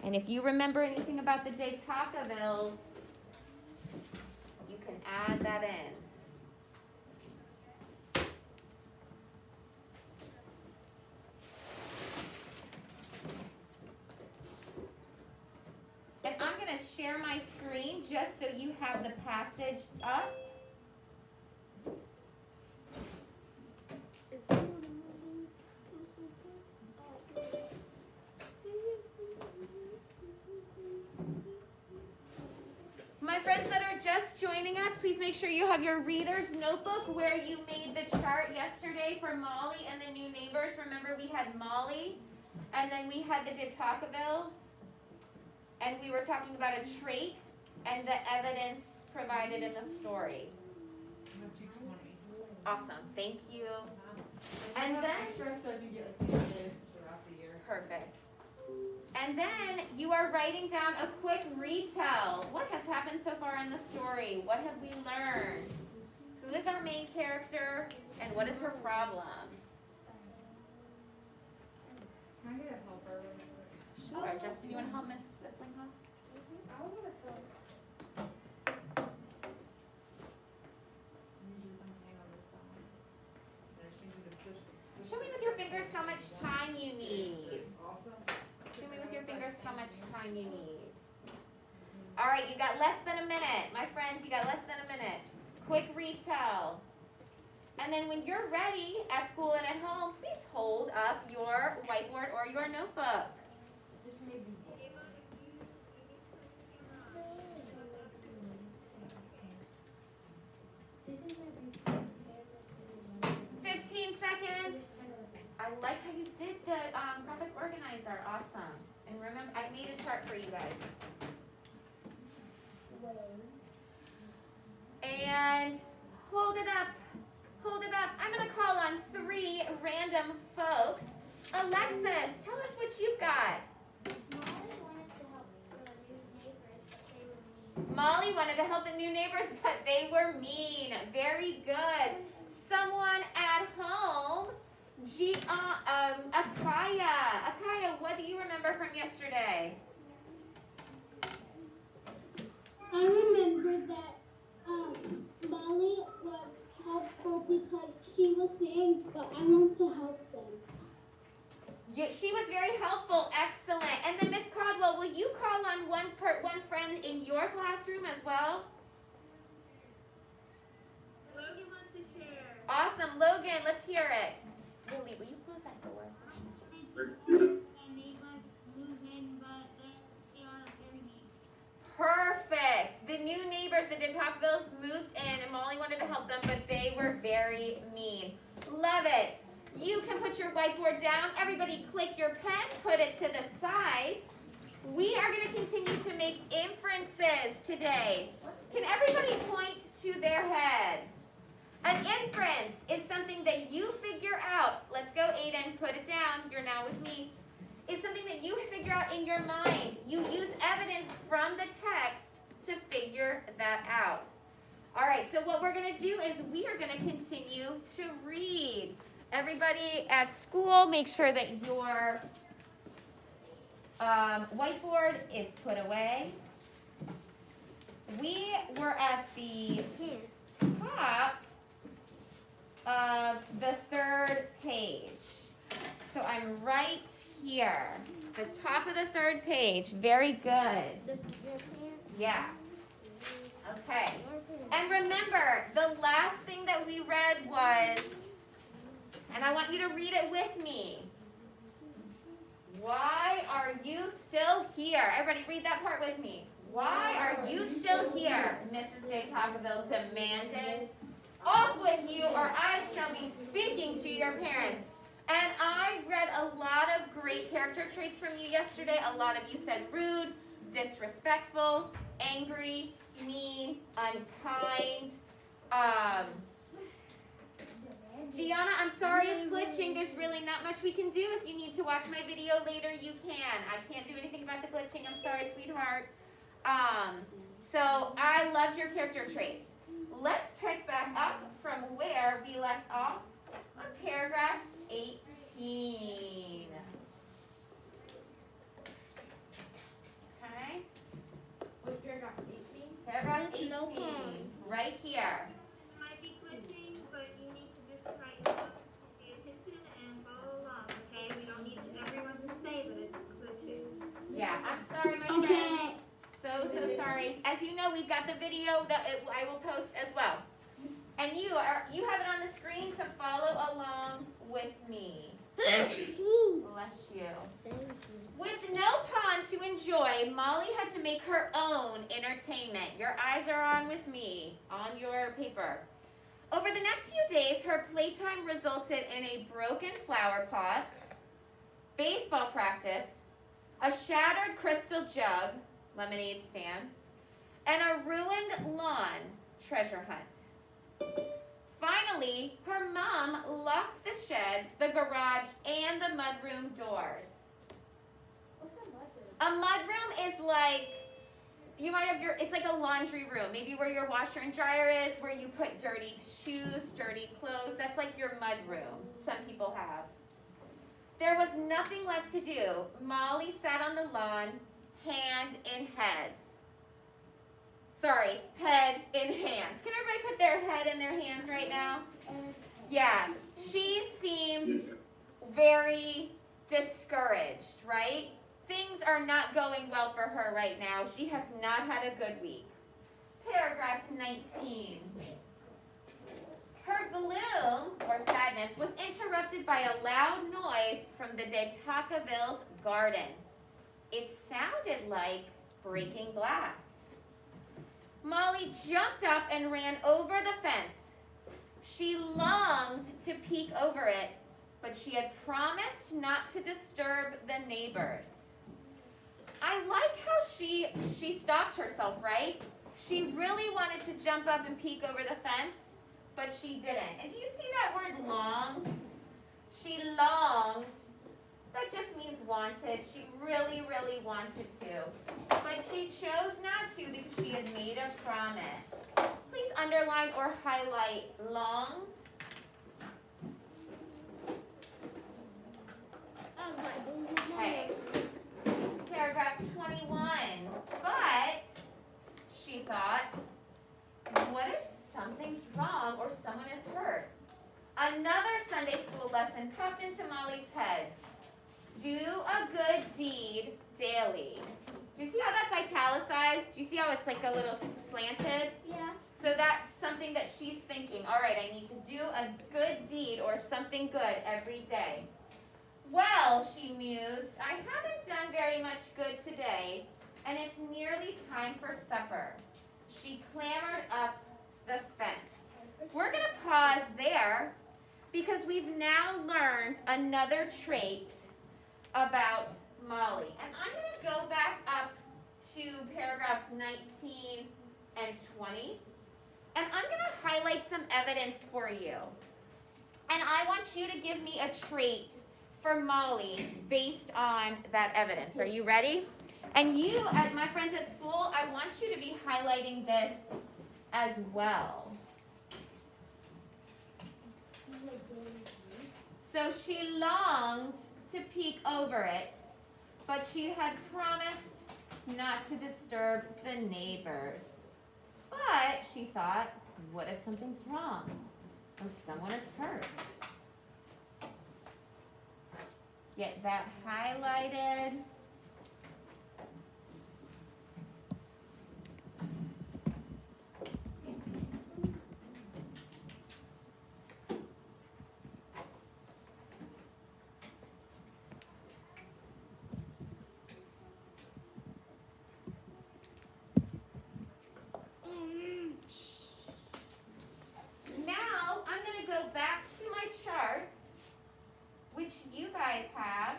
And if you remember anything about the De Tocqueville, you can add that in. And I'm going to share my screen just so you have the passage up. My friends that are just joining us, please make sure you have your reader's notebook where you made the chart yesterday for Molly and the new neighbors. Remember, we had Molly, and then we had the De Tocquevilles, and we were talking about a trait and the evidence provided in the story. Awesome, thank you. And then extra stuff you get like throughout the year. Perfect. And then you are writing down a quick retell. What has happened so far in the story? What have we learned? Who is our main character and what is her problem? Can I get a helper? Sure. Justin, you want to help Miss Westlingham? I want to help. Show me with your fingers how much time you need. Awesome. Show me with your fingers how much time you need. All right, you got less than a minute. My friends, you got less than a minute. Quick retell. And then when you're ready at school and at home, please hold up your whiteboard or your notebook. This may be 15 seconds. I like how you did the graphic organizer. Awesome. And remember, I made a chart for you guys. And hold it up. Hold it up. I'm going to call on 3 random folks. Alexis, tell us what you've got. Molly wanted to help the new neighbors, but they were mean. Very good. Someone at home, Akaya. Akaya, what do you remember from yesterday? I remember that Molly was helpful because she was saying, but I want to help them. Yeah, she was very helpful. Excellent. And then Miss Caldwell, will you call on one friend in your classroom as well? Logan wants to share. Awesome. Logan, let's hear it. Lily, will you close that door? Perfect. The new neighbors, the De Tocquevilles, moved in, and Molly wanted to help them, but they were very mean. Love it. You can put your whiteboard down. Everybody click your pen, put it to the side. We are going to continue to make inferences today. Can everybody point to their head? An inference is something that you figure out. Let's go, Aiden. Put it down. You're now with me. It's something that you figure out in your mind. You use evidence from the text to figure that out. All right, so what we're going to do is we are going to continue to read. Everybody at school, make sure that your whiteboard is put away. We were at the top of the 3rd page. So I'm right here, the top of the 3rd page. Very good. Yeah. Okay. And remember, the last thing that we read was, and I want you to read it with me. Why are you still here? Everybody read that part with me. Why are you still here? Mrs. De Tocqueville demanded. Off with you, or I shall be speaking to your parents. And I read a lot of great character traits from you yesterday. A lot of you said rude, disrespectful, angry, mean, unkind. Gianna, I'm sorry it's glitching. There's really not much we can do. If you need to watch my video later, you can. I can't do anything about the glitching. I'm sorry, sweetheart. So I loved your character traits. Let's pick back up from where we left off on paragraph 18. Paragraph With no 18, pond. right here. Might be glitching, but you need to just try to pay attention and follow along, okay? We don't need everyone to say that it's glitching. Yeah, I'm sorry, my Okay. friends. So sorry. As you know, we've got the video that I will post as well. And you have it on the screen to follow along with me. Bless you. With no pond to enjoy, Molly had to make her own entertainment. Your eyes are on with me, on your paper. Over the next few days, her playtime resulted in a broken flower pot, baseball practice, a shattered crystal jug, lemonade stand, and a ruined lawn, treasure hunt. Finally, her mom locked the shed, the garage, and the mudroom doors. A mudroom is like, you might have it's like a laundry room, maybe where your washer and dryer is, where you put dirty shoes, dirty clothes. That's like your mudroom, some people have. There was nothing left to do. Molly sat on the lawn, hand in heads. Sorry, head in hands. Can everybody put their head in their hands right now? Yeah, she seems very discouraged, right? Things are not going well for her right now. She has not had a good week. Paragraph 19. Her gloom, or sadness, was interrupted by a loud noise from the de Tocqueville's garden. It sounded like breaking glass. Molly jumped up and ran over the fence. She longed to peek over it, but she had promised not to disturb the neighbors. I like how she stopped herself, right? She really wanted to jump up and peek over the fence, but she didn't. And do you see that word long? She longed. That just means wanted. She really, really wanted to. But she chose not to because she had made a promise. Please underline or highlight longed. Okay. Paragraph 21. But, she thought, what if something's wrong or someone is hurt? Another Sunday school lesson popped into Molly's head. Do a good deed daily. Do you see how that's italicized? Do you see how it's like a little slanted? Yeah. So that's something that she's thinking. All right, I need to do a good deed or something good every day. Well, she mused, I haven't done very much good today, and it's nearly time for supper. She clambered up the fence. We're going to pause there because we've now learned another trait about Molly. And I'm going to go back up to paragraphs 19 and 20. And I'm going to highlight some evidence for you. And I want you to give me a trait for Molly based on that evidence. Are you ready? And you, my friends at school, I want you to be highlighting this as well. So she longed to peek over it, but she had promised not to disturb the neighbors. But she thought, what if something's wrong or someone is hurt? Get that highlighted. Now, I'm going to go back to my chart, which you guys have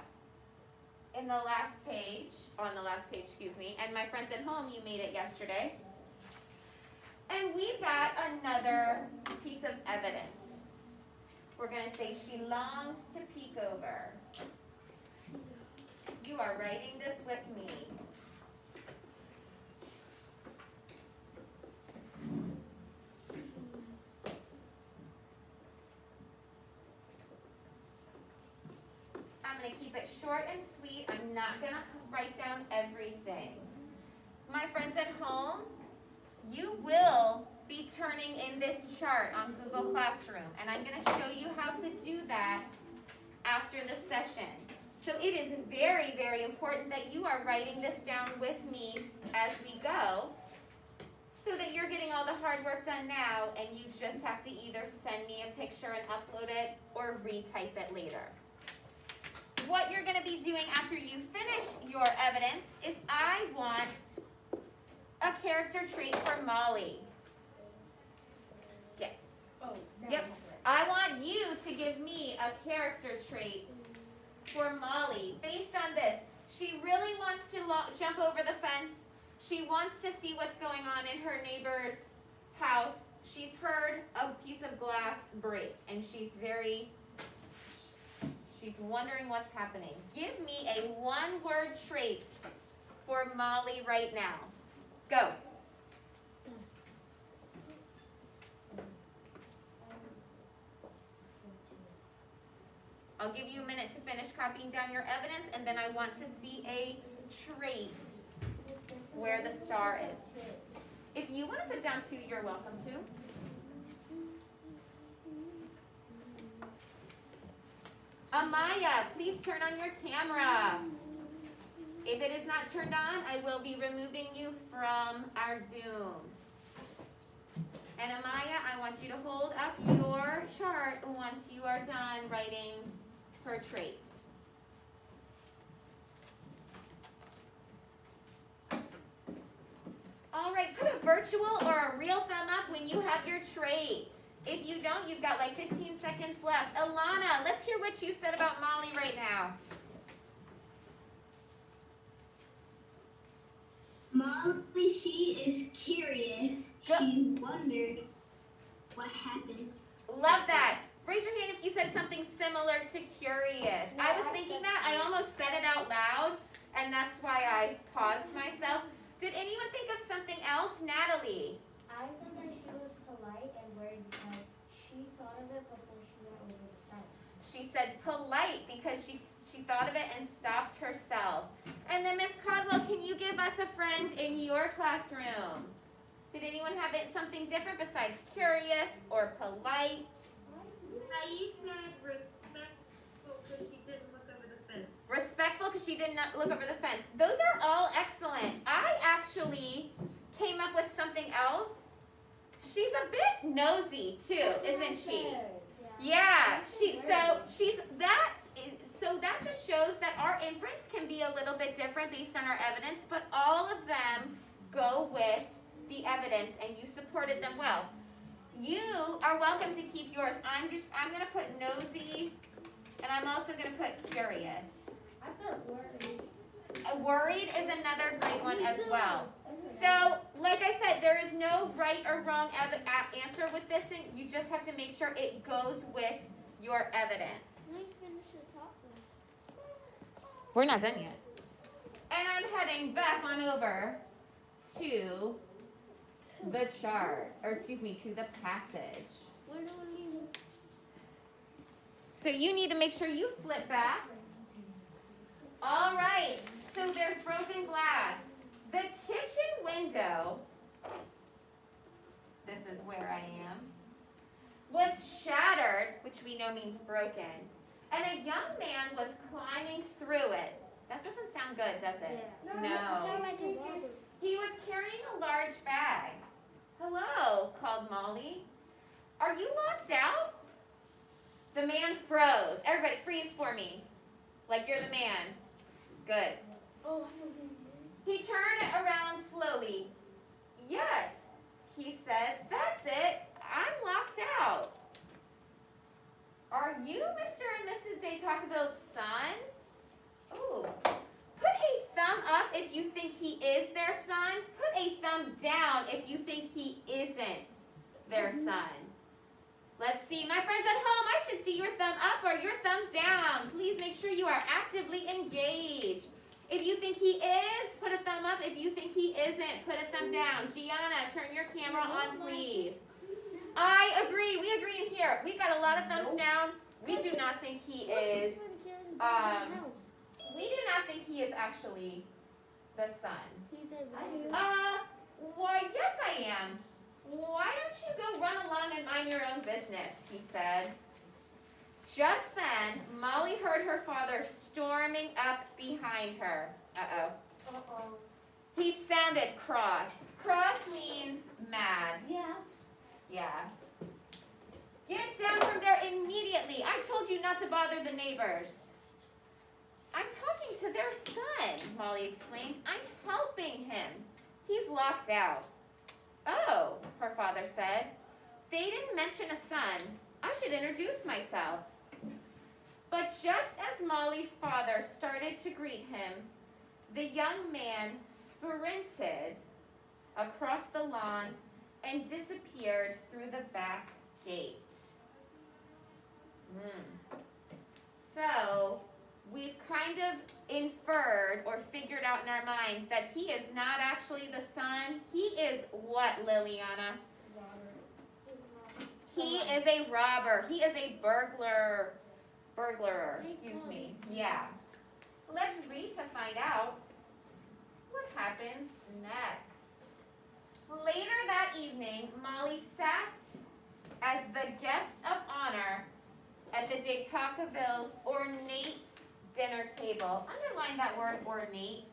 in the last page, on the last page, excuse me, and my friends at home, you made it yesterday. And we've got another piece of evidence. We're going to say she longed to peek over. You are writing this with me. I'm going to keep it short and sweet. I'm not going to write down everything. My friends at home, you will be turning in this chart on Google Classroom, and I'm going to show you how to do that after the session. So it is very, very important that you are writing this down with me as we go, so that you're getting all the hard work done now, and you just have to either send me a picture and upload it or retype it later. What you're going to be doing after you finish your evidence is I want a character trait for Molly. Yes. Oh, no. Yep. I want you to give me a character trait for Molly based on this. She really wants to jump over the fence. She wants to see what's going on in her neighbor's house. She's heard a piece of glass break, and she's wondering what's happening. Give me a one-word trait for Molly right now. Go. I'll give you a minute to finish copying down your evidence, and then I want to see a trait where the star is. If you want to put down 2, you're welcome to. Amaya, please turn on your camera. If it is not turned on, I will be removing you from our Zoom. And Amaya, I want you to hold up your chart once you are done writing her trait. All right, put a virtual or a real thumb up when you have your trait. If you don't, you've got like 15 seconds left. Alana, let's hear what you said about Molly right now. Molly, she is curious. She wondered what happened. Love that. Raise your hand if you said something similar to curious. I was thinking that. I almost said it out loud, and that's why I paused myself. Did anyone think of something else? Natalie. I said that she was polite and worried because she thought of it before she went over the fence. She said polite because she thought of it and stopped herself. And then Miss Caldwell, can you give us a friend in your classroom? Did anyone have something different besides curious or polite? I said respectful because she didn't look over the fence. Respectful because she did not look over the fence. Those are all excellent. I actually came up with something else. She's a bit nosy too, isn't she? Yeah, so that just shows that our inference can be a little bit different based on our evidence, but all of them go with the evidence and you supported them well. You are welcome to keep yours. I'm gonna put nosy, and I'm also gonna put curious. I felt worried. Worried is another great one as well. So, like I said, there is no right or wrong answer with this, and you just have to make sure it goes with your evidence. We're not done yet. And I'm heading back on over to the chart, or excuse me, to the passage. So you need to make sure you flip back. All right, so there's broken glass. The kitchen window, this is where I am, was shattered, which we know means broken, and a young man was climbing through it. That doesn't sound good, does it? Yeah. No. He was carrying a large bag. Hello, called Molly. Are you locked out? The man froze. Everybody freeze for me. Like you're the man. Good. Oh, He turned around slowly. Yes, he said. That's it. I'm locked out. Are you Mr. and Mrs. De Tocqueville's son? Ooh. Put a thumb up if you think he is their son. Put a thumb down if you think he isn't their son. Let's see. My friends at home, I should see your thumb up or your thumb down. Please make sure you are actively engaged. If you think he is, put a thumb up. If you think he isn't, put a thumb down. Gianna, turn your camera on, please. I agree. We agree in here. We've got a lot of thumbs down. We do not think he is. We do not think he is actually the son. Why, yes I am. Why don't you go run along and mind your own business, he said. Just then, Molly heard her father storming up behind her. Uh-oh. Uh-oh. He sounded cross. Cross means mad. Yeah. Yeah. Get down from there immediately. I told you not to bother the neighbors. I'm talking to their son, Molly explained. I'm helping him. He's locked out. Oh, her father said. They didn't mention a son. I should introduce myself. But just as Molly's father started to greet him, the young man sprinted across the lawn and disappeared through the back gate. So, we've kind of inferred or figured out in our mind that he is not actually the son. He is what, Liliana? He is a robber. He is a burglar. Burglarer, excuse me. Yeah. Let's read to find out what happens next. Later that evening, Molly sat as the guest of honor at the de Tocqueville's ornate dinner table. Underline that word, ornate.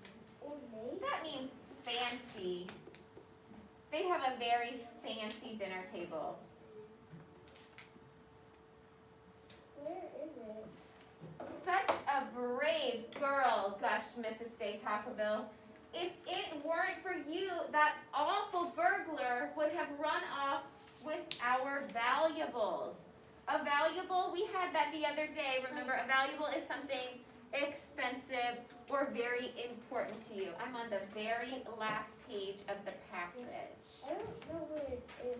Ornate? That means fancy. They have a very fancy dinner table. Where is it? Such a brave girl, gushed Mrs. de Tocqueville. If it weren't for you, that awful burglar would have run off with our valuables. A valuable, we had that the other day. Remember, a valuable is something expensive or very important to you. I'm on the very last page of the passage. I don't know where it is.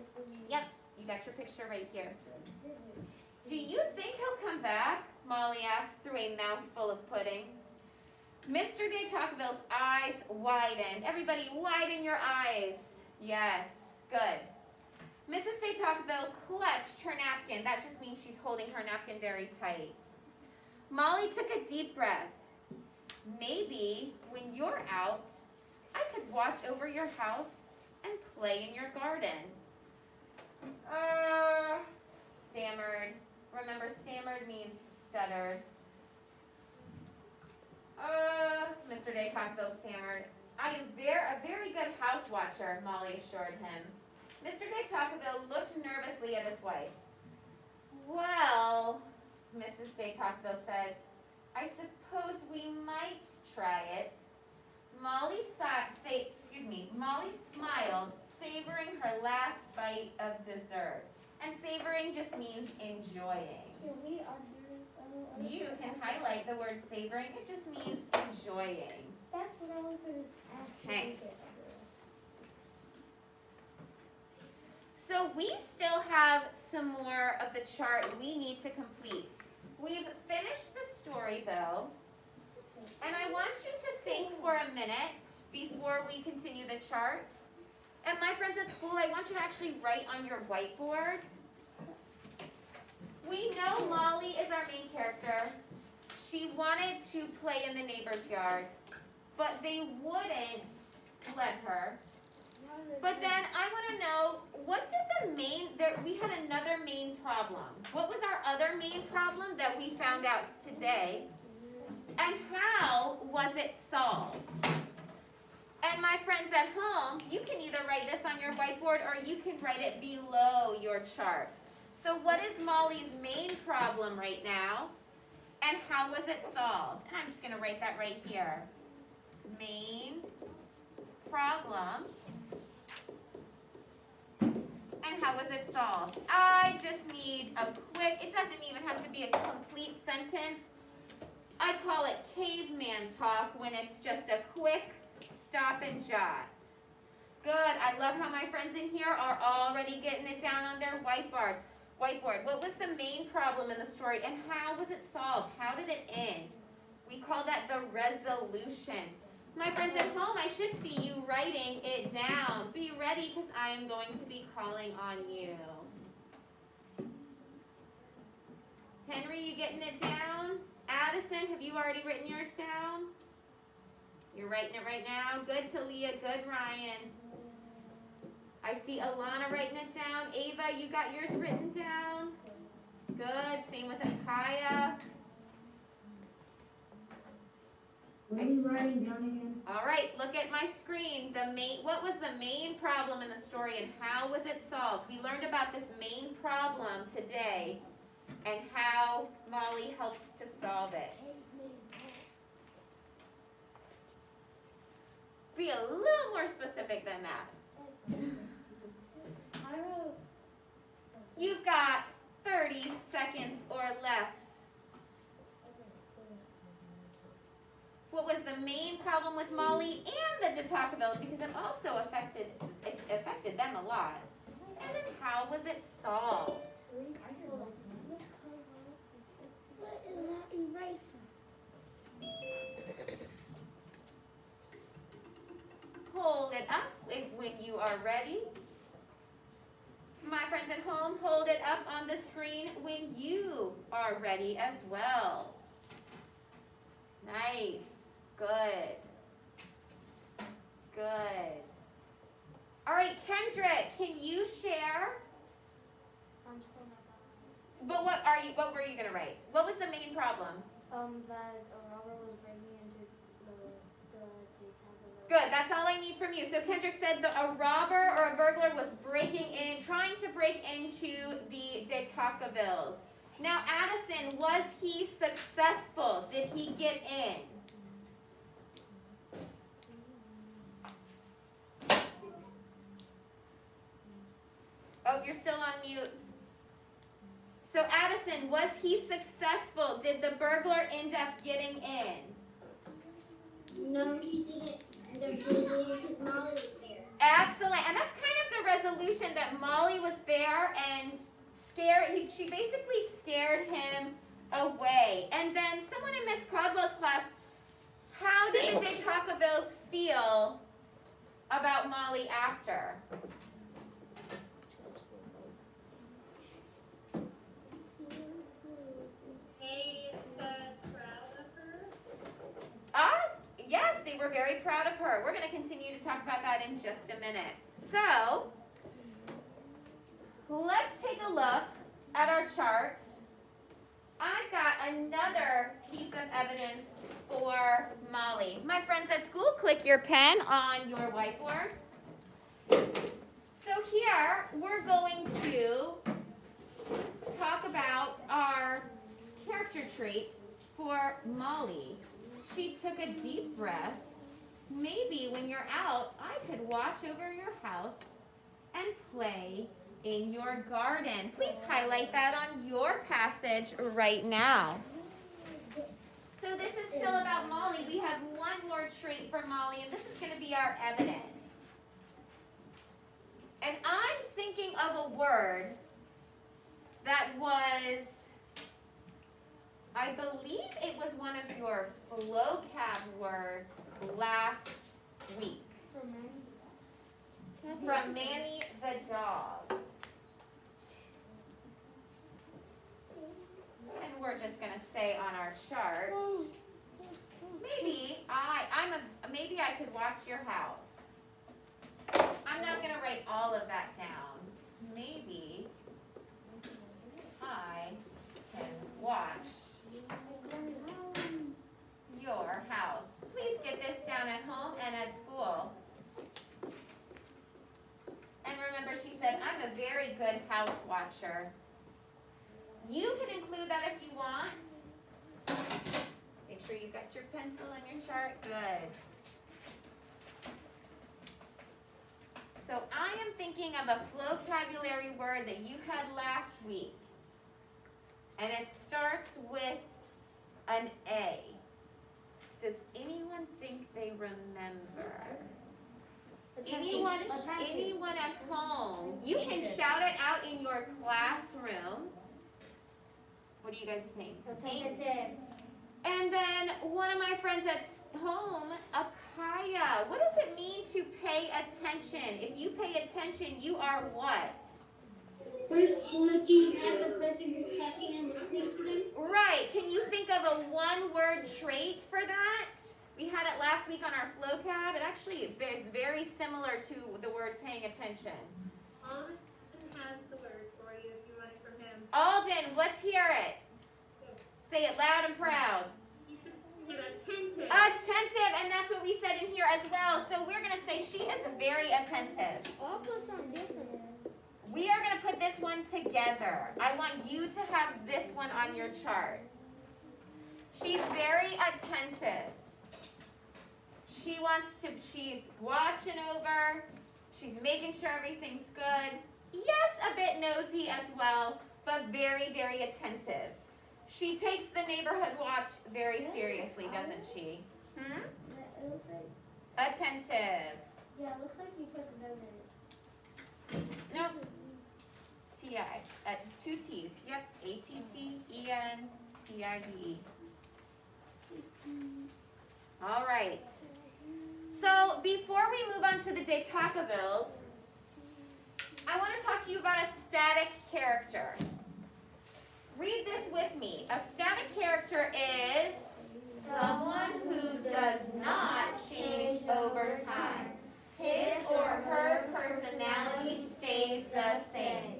Yep, you got your picture right here. Do you think he'll come back? Molly asked through a mouthful of pudding. Mr. de Tocqueville's eyes widened. Everybody, widen your eyes. Yes, good. Mrs. de Tocqueville clutched her napkin. That just means she's holding her napkin very tight. Molly took a deep breath. Maybe when you're out, I could watch over your house and play in your garden. Stammered. Remember, stammered means stuttered. Mr. de Tocqueville stammered. I am a very good house watcher, Molly assured him. Mr. de Tocqueville looked nervously at his wife. Well, Mrs. de Tocqueville said, I suppose we might try it. Molly smiled, savoring her last bite of dessert. And savoring just means enjoying. Can we You can highlight the word savoring. It just means enjoying. That's what I was going to ask you. Okay. So we still have some more of the chart we need to complete. We've finished the story though, and I want you to think for a minute before we continue the chart. And my friends at school, I want you to actually write on your whiteboard. We know Molly is our main character. She wanted to play in the neighbor's yard, but they wouldn't let her. But then I want to know, what did we had another main problem. What was our other main problem that we found out today? And how was it solved? And my friends at home, you can either write this on your whiteboard or you can write it below your chart. So what is Molly's main problem right now? And how was it solved? And I'm just going to write that right here. Main problem. And how was it solved? I just need a quick, it doesn't even have to be a complete sentence. I call it caveman talk when it's just a quick stop and jot. Good, I love how my friends in here are already getting it down on their whiteboard. What was the main problem in the story and how was it solved? How did it end? We call that the resolution. My friends at home, I should see you writing it down. Be ready because I am going to be calling on you. Henry, you getting it down? Addison, have you already written yours down? You're writing it right now. Good, Talia. Good, Ryan. I see Alana writing it down. Ava, you got yours written down? Good. Same with Akaya. What are we writing down again? All right, look at my screen. What was the main problem in the story and how was it solved? We learned about this main problem today and how Molly helped to solve it. Be a little more specific than that. I wrote. You've got 30 seconds or less. What was the main problem with Molly and the DeTocquevilles, because it also affected them a lot. And then how was it solved? What is that eraser? Hold it up when you are ready. My friends at home, hold it up on the screen when you are ready as well. Nice. Good. Good. All right, Kendrick, can you share? I'm still not done. But what were you gonna write? What was the main problem? That a robber was breaking into the DeTocqueville. Good, that's all I need from you. So Kendrick said a robber or a burglar was trying to break into the DeTocquevilles. Now, Addison, was he successful? Did he get in? Oh, you're still on mute. So Addison, was he successful? Did the burglar end up getting in? No, he didn't. Because Molly was there. Excellent. And that's kind of the resolution, that Molly was there and she basically scared him away. And then someone in Miss Caldwell's class, how did the DeTocquevilles feel about Molly after? They said proud of her. Yes, they were very proud of her. We're going to continue to talk about that in just a minute. So, let's take a look at our chart. I've got another piece of evidence for Molly. My friends at school, click your pen on your whiteboard. So here, we're going to talk about our character trait for Molly. She took a deep breath. Maybe when you're out, I could watch over your house and play in your garden. Please highlight that on your passage right now. So this is still about Molly. We have one more trait for Molly, and this is going to be our evidence. And I'm thinking of a word that was, I believe it was one of your vocab words last week. From Manny the dog. And we're just going to say on our chart, maybe I could watch your house. I'm not going to write all of that down. Maybe I can watch your house. Please get this down at home and at school. And remember, she said, I'm a very good house watcher. You can include that if you want. Make sure you've got your pencil and your chart. Good. So I am thinking of a vocabulary word that you had last week. And it starts with an A. Does anyone think they remember? Anyone at home? You can shout it out in your classroom. What do you guys think? And then one of my friends at home, Akaya. What does it mean to pay attention? If you pay attention, you are what? First, looking at the person who's talking and listening to them. Right. Can you think of a one-word trait for that? We had it last week on our FlowCab. It actually is very similar to the word paying attention. Alden has the word for you if you want it from him. Alden, let's hear it. Say it loud and proud. Get attentive. Attentive, and that's what we said in here as well. So we're going to say she is very attentive. I'll put something different. We are going to put this one together. I want you to have this one on your chart. She's very attentive. She's watching over. She's making sure everything's good. Yes, a bit nosy as well, but very, very attentive. She takes the neighborhood watch very seriously, doesn't she? It looks like, Attentive. yeah, it looks like you put the note in it. Nope. T-I. 2 T's. Yep. A-T-T-E-N-T-I-V-E. All right. So before we move on to the De Tocquevilles, I want to talk to you about a static character. Read this with me. A static character is someone who does not change over time. His or her personality stays the same.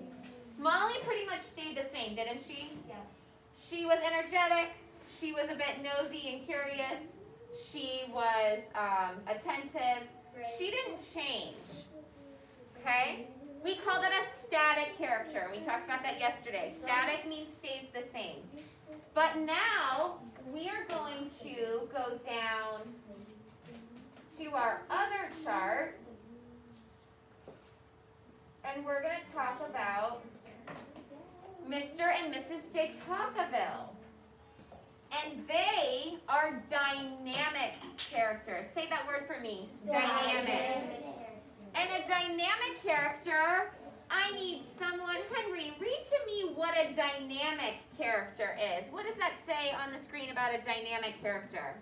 Molly pretty much stayed the same, didn't she? Yeah. She was energetic. She was a bit nosy and curious. She was attentive. She didn't change. Okay? We call that a static character. We talked about that yesterday. Static means stays the same. But now we are going to go down to our other chart, and we're going to talk about Mr. and Mrs. De Tocqueville. And they are dynamic characters. Say that word for me. Dynamic. And a dynamic character, I need someone, Henry, read to me what a dynamic character is. What does that say on the screen about a dynamic character?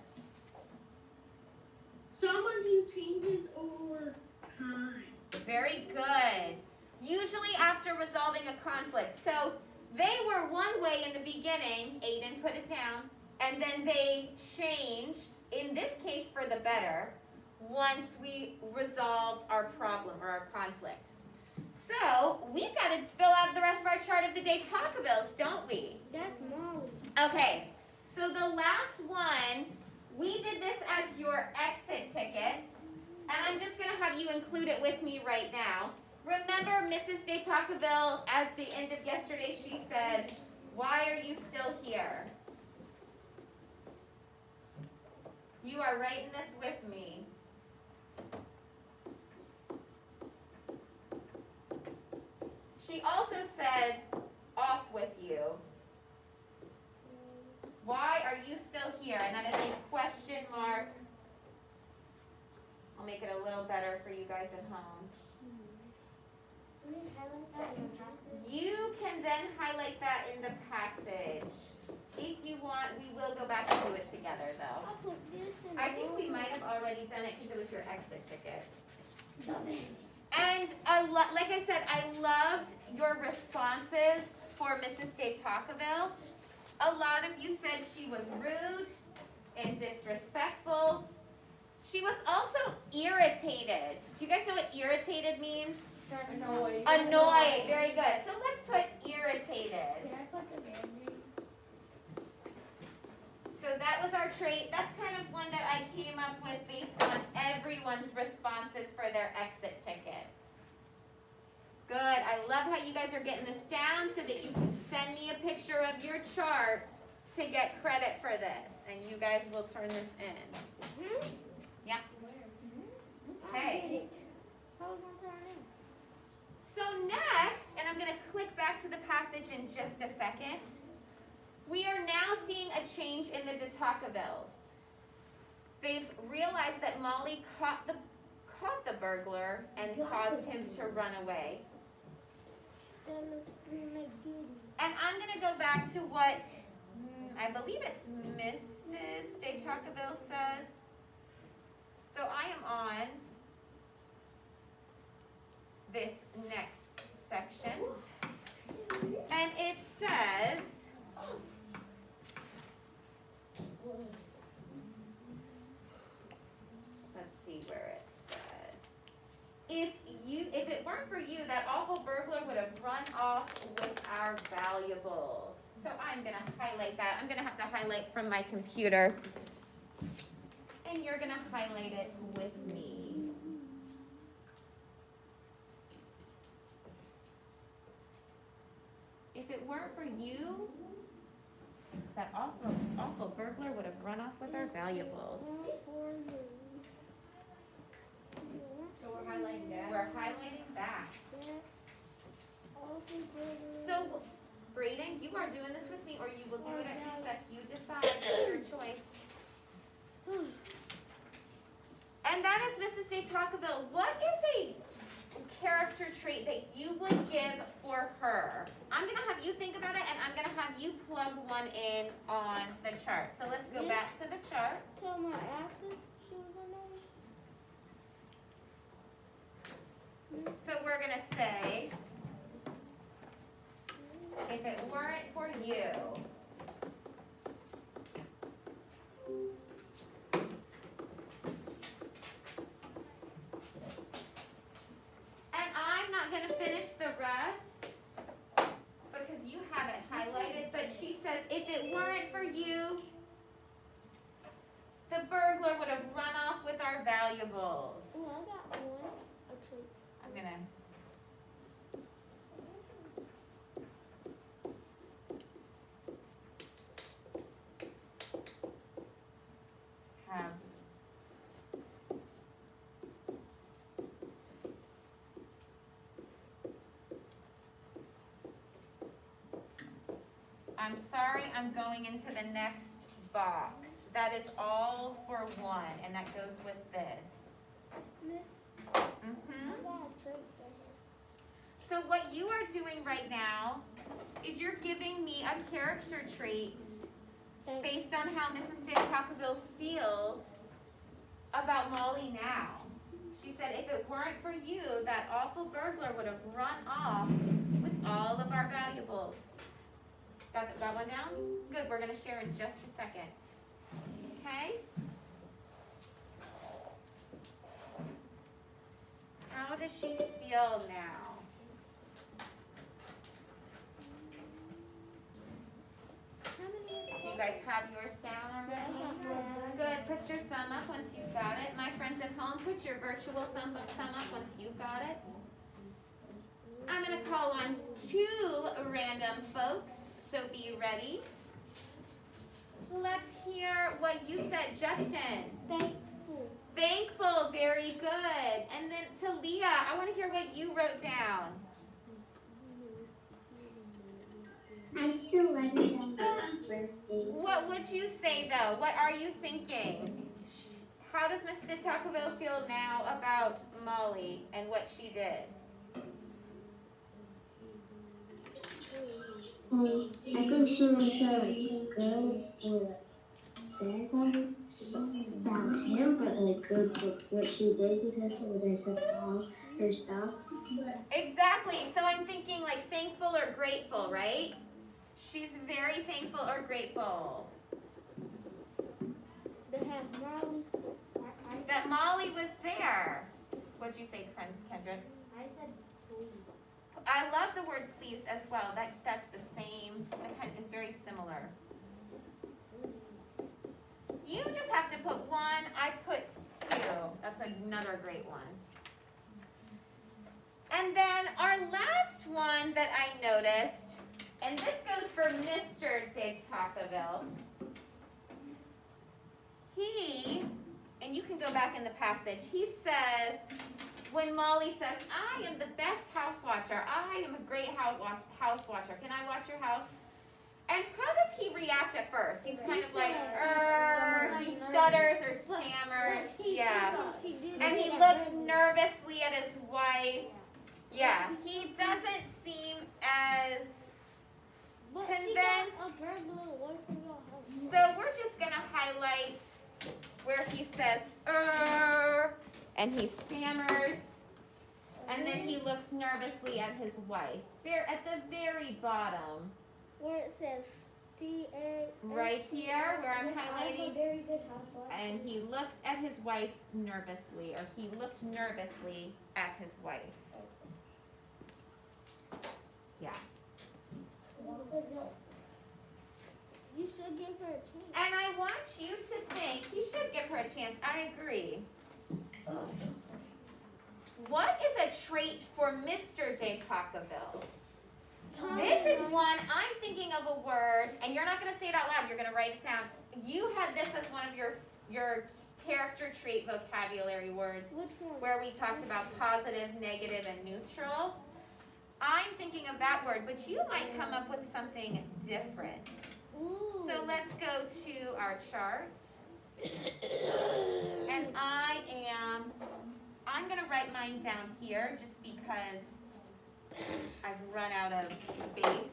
Someone who changes over time. Very good. Usually after resolving a conflict. So they were one way in the beginning, Aiden put it down, and then they changed, in this case for the better, once we resolved our problem or our conflict. So we've got to fill out the rest of our chart of the De Tocquevilles, don't we? That's Molly. Okay, so the last one, we did this as your exit ticket, and I'm just going to have you include it with me right now. Remember Mrs. De Tocqueville at the end of yesterday, she said, "Why are you still here?" You are writing this with me. She also said, "Off with you." Why are you still here? And that is a question mark. I'll make it a little better for you guys at home. We didn't highlight that in the passage. You can then highlight that in the passage. If you want, we will go back and do it together though. I'll put this in. I think we might have already done it because it was your exit ticket. Dumb it. And like I said, I loved your responses for Mrs. De Tocqueville. A lot of you said she was rude and disrespectful. She was also irritated. Do you guys know what irritated means? That's annoying. Annoyed. Very good. So let's put irritated. Can I put the Band-Aid? So that was our trait. That's kind of one that I came up with based on everyone's responses for their exit ticket. Good. I love how you guys are getting this down so that you can send me a picture of your chart to get credit for this. And you guys will turn this in. Yeah. I did Okay. it. How was I turn in? So next, and I'm going to click back to the passage in just a second, we are now seeing a change in the De Tocquevilles. They've realized that Molly caught the burglar and caused him to run away. That looks really good. And I'm going to go back to what I believe it's Mrs. De Tocqueville says. So I am on this next section. And it says, for you, that awful burglar would have run off with our valuables. So I'm gonna highlight that. I'm gonna have to highlight from my computer. And you're gonna highlight it with me. If it weren't for you, that awful burglar would have run off with our valuables. So we're highlighting that. We're highlighting that. So, Brayden, you are doing this with me, or you will do it at recess. You decide. That's your choice. And that is Mrs. De Tocqueville. What is a character trait that you would give for her? I'm going to have you think about it, and I'm going to have you plug one in on the chart. So let's go back to the chart. Tell my after she was on So we're going to say, if it weren't for you, and I'm not going to finish the rest because you have it highlighted, but she says, if it weren't for you, the burglar would have run off with our valuables. Oh, I got one. Actually, I'm going to have I'm sorry, I'm going into the next box. That is all for one, and that goes with this. Miss, Mm-hmm. I got a trick for her. So what you are doing right now is you're giving me a character trait based on how Mrs. De Tocqueville feels about Molly now. She said, if it weren't for you, that awful burglar would have run off with all of our valuables. Got one down? Good, we're gonna share in just a second. Okay? How does she feel now? Do you guys have yours down already? Good, put your thumb up once you've got it. My friends at home, put your virtual thumb up once you've got it. I'm gonna call on 2 random folks, so be ready. Let's hear what you said, Justin. Thankful. Thankful, very good. And then Talia, I want to hear what you wrote down. I'm still learning about birthday. What would you say though? What are you thinking? How does Miss De Tocqueville feel now about Molly and what she did? I think she was good with about him, but like good with what she did because it was all her stuff. Exactly. So I'm thinking like thankful or grateful, right? She's very thankful or grateful. They have Molly. That Molly was there. What'd you say, Kendrick? I said please. I love the word pleased as well. That's the same. That kind of is very similar. You just have to put 1. I put 2. That's another great one. And then our last one that I noticed, and this goes for Mr. De Tocqueville. He, and you can go back in the passage, he says, when Molly says, I am the best house watcher, I am a great house watcher, can I watch your house? And how does he react at first? He's kind of like, he stutters or stammers, yeah. And he looks nervously at his wife. Yeah, he doesn't seem as convinced. So we're just gonna highlight where he says, and he stammers, and then he looks nervously at his wife. There at the very bottom. Where it says T-A. Right here, where I'm I'm a highlighting. very good housewife. And he looked at his wife nervously, or he looked nervously at his wife. Yeah. You should give her a chance. And I want you to think, he should give her a chance, I agree. What is a trait for Mr. De Tocqueville? This is one, I'm thinking of a word, and you're not gonna say it out loud, you're gonna write it down. You had this as one of your character trait vocabulary words, Which one? where we talked about positive, negative, and neutral. I'm thinking of that word, but you might come up with something different. Ooh. So let's go to our chart. And I'm gonna write mine down here just because I've run out of space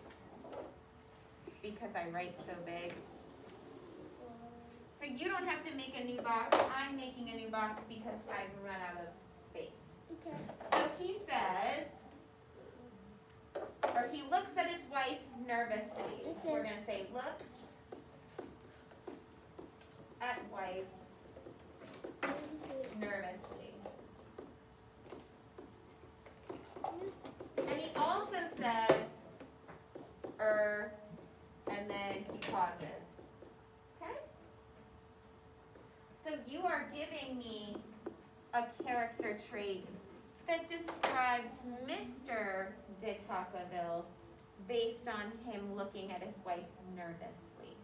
because I write so big. So you don't have to make a new box. I'm making a new box because I've run out of space. Okay. So he says, or he looks at his wife nervously. This We're is- gonna say looks at wife nervously. And he also says, and then he pauses. Okay? So you are giving me a character trait that describes Mr. De Tocqueville based on him looking at his wife nervously.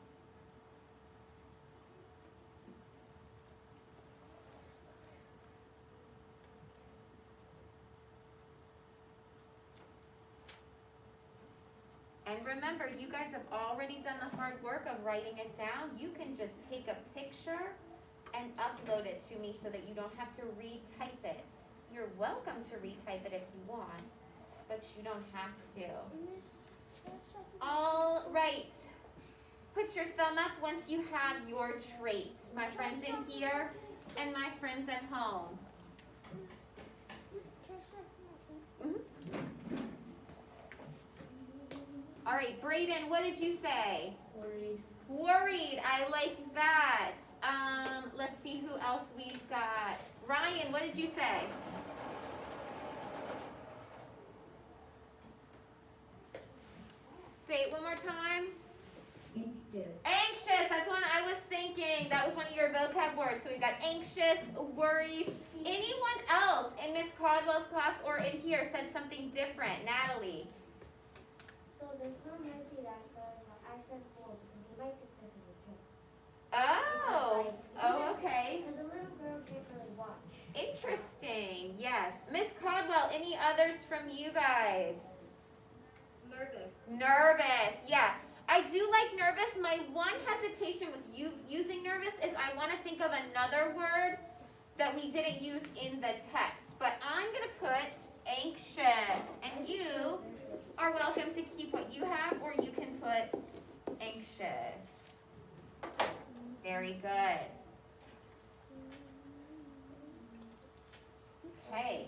And remember, you guys have already done the hard work of writing it down. You can just take a picture and upload it to me so that you don't have to retype it. You're welcome to retype it if you want, but you don't have to. All right. Put your thumb up once you have your trait. My friends in here and my friends at home. All right, Brayden, what did you say? Worried. Worried, I like that. Let's see who else we've got. Ryan, what did you say? Say it one more time. Anxious. Anxious, that's one I was thinking. That was one of your vocab words. So we've got anxious, worried. Anyone else in Miss Caldwell's class or in here said something different? Natalie. So this one might be that good, but I said full because he might think this is a joke. Oh, okay. Because the little girl can't really watch. Interesting, yes. Miss Caldwell, any others from you guys? Nervous. Nervous, yeah. I do like nervous. My one hesitation with you using nervous is I want to think of another word that we didn't use in the text. But I'm going to put anxious. And you are welcome to keep what you have, or you can put anxious. Very good. Okay.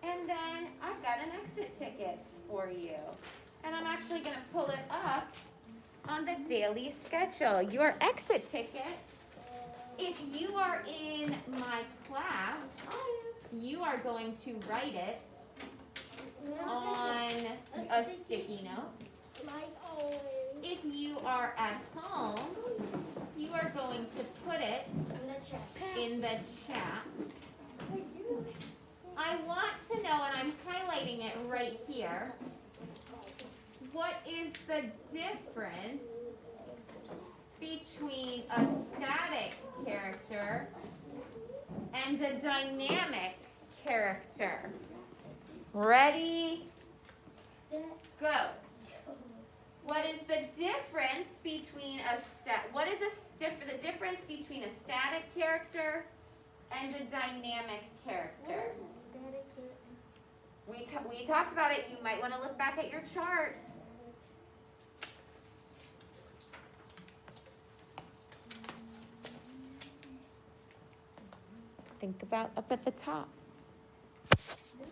And then I've got an exit ticket for you. And I'm actually going to pull it up on the daily schedule. Your exit ticket, if you are in my class, you are going to write it on a sticky note. Like always. If you are at home, you are going to put it in the chat. I want to know, and I'm highlighting it right here, what is the difference between a static character and a dynamic character? Ready? Go. What is the difference between the difference between a static character and a dynamic character? We talked about it. You might want to look back at your chart. Think about up at the top.